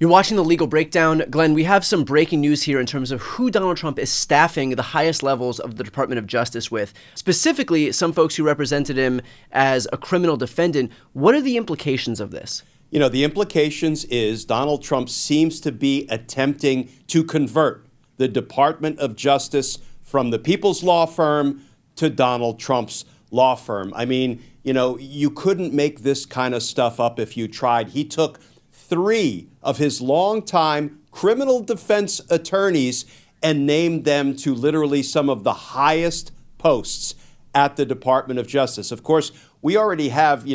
You're watching The Legal Breakdown. Glenn, we have some breaking news here in terms of who Donald Trump is staffing the highest levels of the Department of Justice with. Specifically, some folks who represented him as a criminal defendant. What are the implications of this? You know, the implications is Donald Trump seems to be attempting to convert the Department of Justice from the people's law firm to Donald Trump's law firm. I mean, you know, you couldn't make this kind of stuff up if you tried. He took 3 of his longtime criminal defense attorneys and named them to literally some of the highest posts at the Department of Justice. Of course, we already have,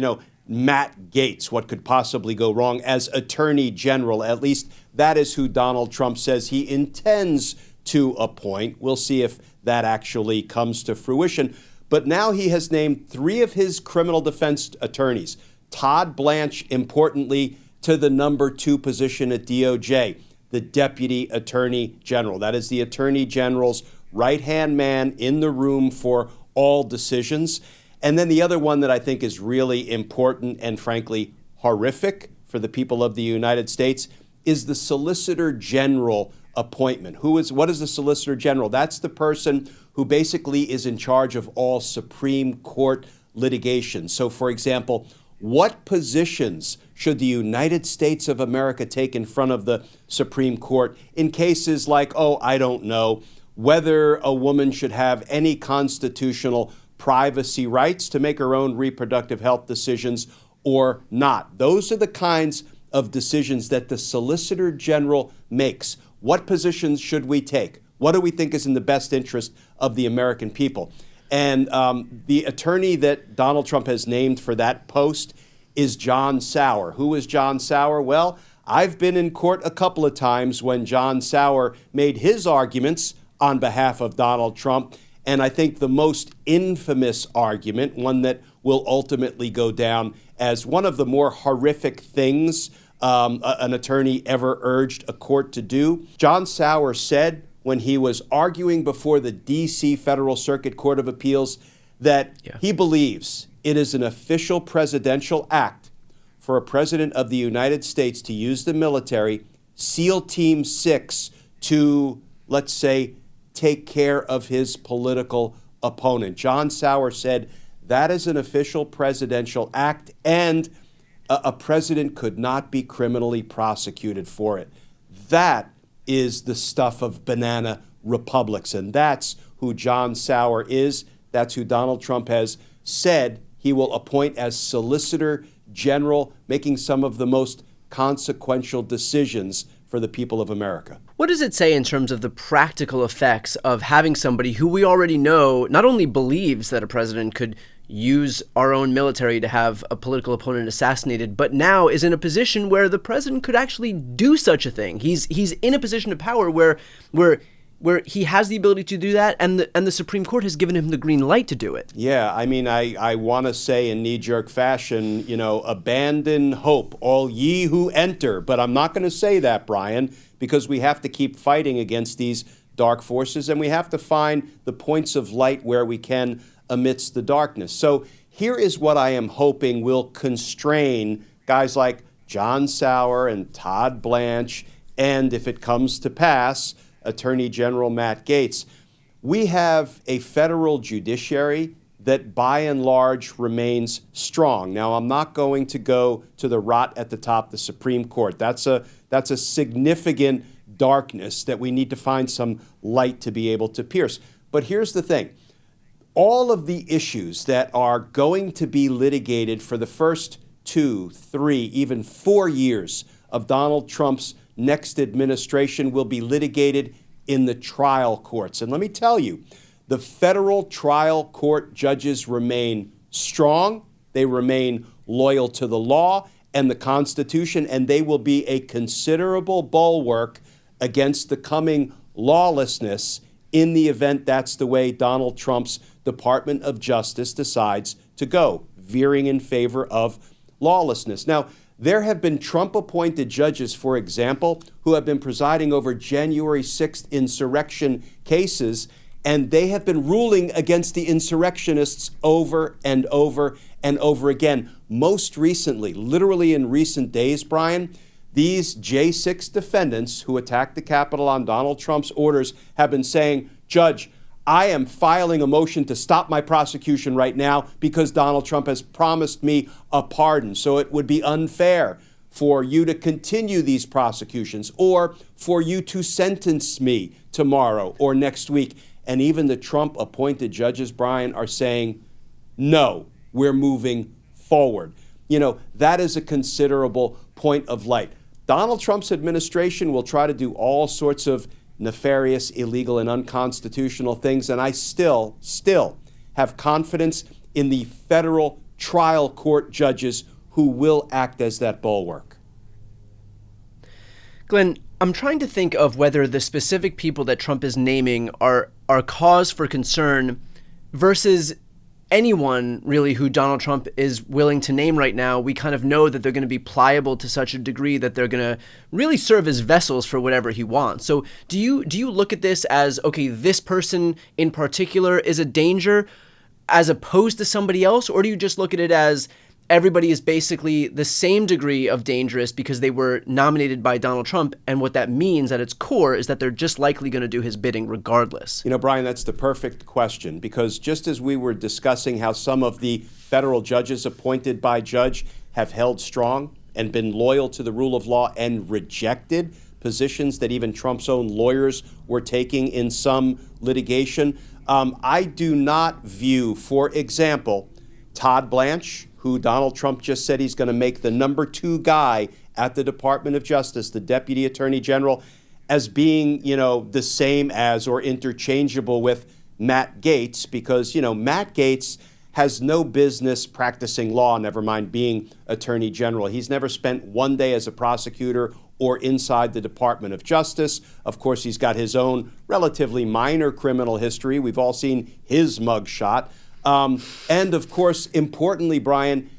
Matt Gaetz, what could possibly go wrong, as Attorney General. At least that is who Donald Trump says he intends to appoint. We'll see if that actually comes to fruition. But now he has named 3 of his criminal defense attorneys, Todd Blanche, importantly, to the number 2 position at DOJ, the Deputy Attorney General. That is the Attorney General's right-hand man in the room for all decisions. And then the other one that I think is really important and frankly horrific for the people of the United States is the Solicitor General appointment. What is the Solicitor General? That's the person who basically is in charge of all Supreme Court litigation. So, for example, what positions should the United States of America take in front of the Supreme Court in cases like, I don't know, whether a woman should have any constitutional privacy rights to make her own reproductive health decisions or not? Those are the kinds of decisions that the Solicitor General makes. What positions should we take? What do we think is in the best interest of the American people? And the attorney that Donald Trump has named for that post is John Sauer. Who is John Sauer? Well, I've been in court a couple of times when John Sauer made his arguments on behalf of Donald Trump. And I think the most infamous argument, one that will ultimately go down as one of the more horrific things an attorney ever urged a court to do. John Sauer said when he was arguing before the D.C. Federal Circuit Court of Appeals that he believes it is an official presidential act for a president of the United States to use the military, SEAL Team 6, to, let's say, take care of his political opponent. John Sauer said that is an official presidential act and a president could not be criminally prosecuted for it. That is the stuff of banana republics, and that's who John Sauer is. That's who Donald Trump has said he will appoint as Solicitor General, making some of the most consequential decisions for the people of America. What does it say in terms of the practical effects of having somebody who we already know not only believes that a president could use our own military to have a political opponent assassinated, but now is in a position where the president could actually do such a thing? He's in a position of power where he has the ability to do that, and the Supreme Court has given him the green light to do it. Yeah, I mean, I want to say in knee-jerk fashion, abandon hope, all ye who enter. But I'm not going to say that, Brian, because we have to keep fighting against these dark forces, and we have to find the points of light where we can amidst the darkness. So here is what I am hoping will constrain guys like John Sauer and Todd Blanche, and if it comes to pass, Attorney General Matt Gaetz. We have a federal judiciary that by and large remains strong. Now, I'm not going to go to the rot at the top, the Supreme Court. That's a significant darkness that we need to find some light to be able to pierce. But here's the thing. All of the issues that are going to be litigated for the first 2, 3, even 4 years of Donald Trump's next administration will be litigated in the trial courts. And let me tell you, the federal trial court judges remain strong, they remain loyal to the law and the Constitution, and they will be a considerable bulwark against the coming lawlessness in the event that's the way Donald Trump's Department of Justice decides to go, veering in favor of lawlessness. Now, there have been Trump-appointed judges, for example, who have been presiding over January 6th insurrection cases, and they have been ruling against the insurrectionists over and over and over again. Most recently, literally in recent days, Brian, these J6 defendants who attacked the Capitol on Donald Trump's orders have been saying, Judge, I am filing a motion to stop my prosecution right now because Donald Trump has promised me a pardon. So it would be unfair for you to continue these prosecutions or for you to sentence me tomorrow or next week. And even the Trump-appointed judges, Brian, are saying, no, we're moving forward. You know, that is a considerable point of light. Donald Trump's administration will try to do all sorts of nefarious, illegal, and unconstitutional things, and I still have confidence in the federal trial court judges who will act as that bulwark. Glenn, I'm trying to think of whether the specific people that Trump is naming are cause for concern versus anyone really who Donald Trump is willing to name right now. We kind of know that they're going to be pliable to such a degree that they're going to really serve as vessels for whatever he wants. So do you look at this as, okay, this person in particular is a danger as opposed to somebody else? Or do you just look at it as everybody is basically the same degree of dangerous because they were nominated by Donald Trump, and what that means at its core is that they're just likely going to do his bidding regardless? You know, Brian, that's the perfect question, because just as we were discussing how some of the federal judges appointed by Judge have held strong and been loyal to the rule of law and rejected positions that even Trump's own lawyers were taking in some litigation, I do not view, for example, Todd Blanche, who Donald Trump just said he's going to make the number 2 guy at the Department of Justice, the Deputy Attorney General, as being, you know, the same as or interchangeable with Matt Gaetz, because, you know, Matt Gaetz has no business practicing law, never mind being Attorney General. He's never spent one day as a prosecutor or inside the Department of Justice. Of course, he's got his own relatively minor criminal history. We've all seen his mugshot. And of course, importantly, Brian,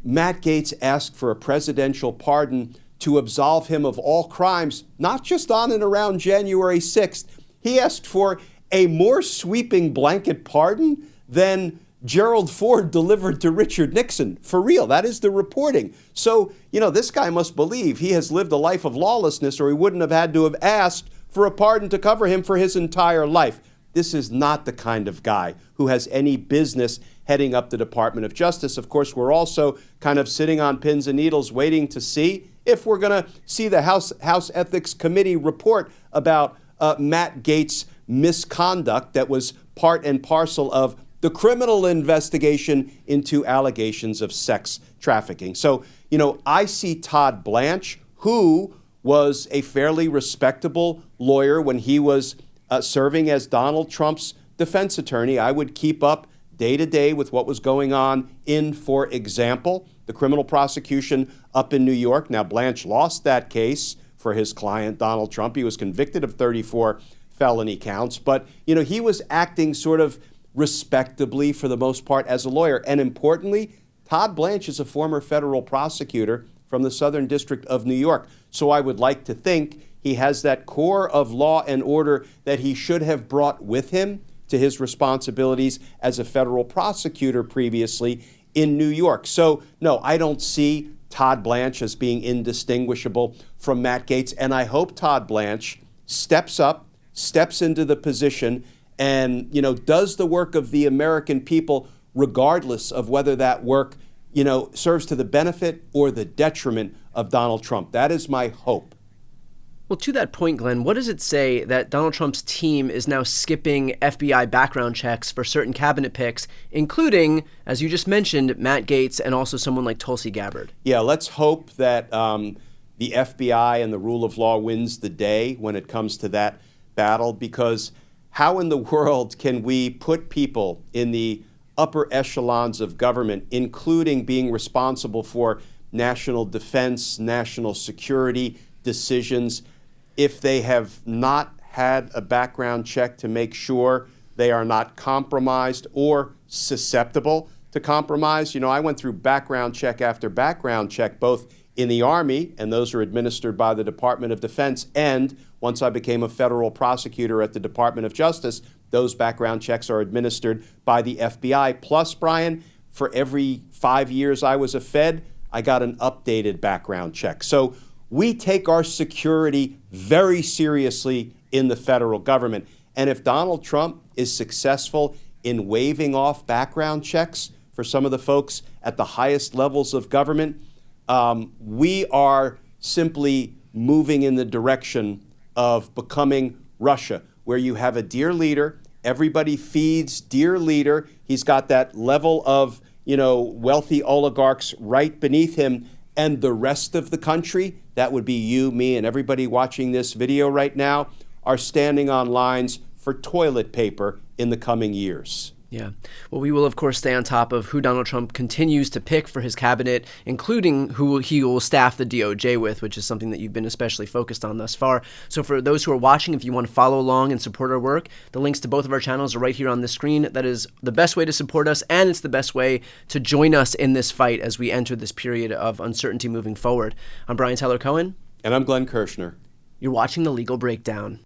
Matt Gaetz asked for a presidential pardon to absolve him of all crimes, not just on and around January 6th. He asked for a more sweeping blanket pardon than Gerald Ford delivered to Richard Nixon. For real, that is the reporting. So, you know, this guy must believe he has lived a life of lawlessness, or he wouldn't have had to have asked for a pardon to cover him for his entire life. This is not the kind of guy who has any business heading up the Department of Justice. Of course, we're also kind of sitting on pins and needles waiting to see if we're going to see the House Ethics Committee report about Matt Gaetz' misconduct that was part and parcel of the criminal investigation into allegations of sex trafficking. So, you know, I see Todd Blanche, who was a fairly respectable lawyer when he was serving as Donald Trump's defense attorney. I would keep up day to day with what was going on in, for example, the criminal prosecution up in New York. Now, Blanche lost that case for his client, Donald Trump. He was convicted of 34 felony counts, but, you know, he was acting sort of respectably for the most part as a lawyer. And importantly, Todd Blanche is a former federal prosecutor from the Southern District of New York. So I would like to think he has that core of law and order that he should have brought with him to his responsibilities as a federal prosecutor previously in New York. So, no, I don't see Todd Blanche as being indistinguishable from Matt Gaetz. And I hope Todd Blanche steps up, steps into the position, and, you know, does the work of the American people, regardless of whether that work, you know, serves to the benefit or the detriment of Donald Trump. That is my hope. Well, to that point, Glenn, what does it say that Donald Trump's team is now skipping FBI background checks for certain cabinet picks, including, as you just mentioned, Matt Gaetz and also someone like Tulsi Gabbard? Yeah, let's hope that the FBI and the rule of law wins the day when it comes to that battle, because how in the world can we put people in the upper echelons of government, including being responsible for national defense, national security decisions, if they have not had a background check to make sure they are not compromised or susceptible to compromise? You know, I went through background check after background check, both in the Army, and those are administered by the Department of Defense, and once I became a federal prosecutor at the Department of Justice, those background checks are administered by the FBI. Plus, Brian, for every 5 years I was a Fed, I got an updated background check. So We take our security very seriously in the federal government. And if Donald Trump is successful in waving off background checks for some of the folks at the highest levels of government, we are simply moving in the direction of becoming Russia, where you have a dear leader, everybody feeds dear leader. He's got that level of, wealthy oligarchs right beneath him, and the rest of the country, that would be you, me, and everybody watching this video right now, are standing on lines for toilet paper in the coming years. Yeah. Well, we will, of course, stay on top of who Donald Trump continues to pick for his cabinet, including who he will staff the DOJ with, which is something that you've been especially focused on thus far. So for those who are watching, if you want to follow along and support our work, the links to both of our channels are right here on the screen. That is the best way to support us, and it's the best way to join us in this fight as we enter this period of uncertainty moving forward. I'm Brian Tyler Cohen. And I'm Glenn Kirshner. You're watching The Legal Breakdown.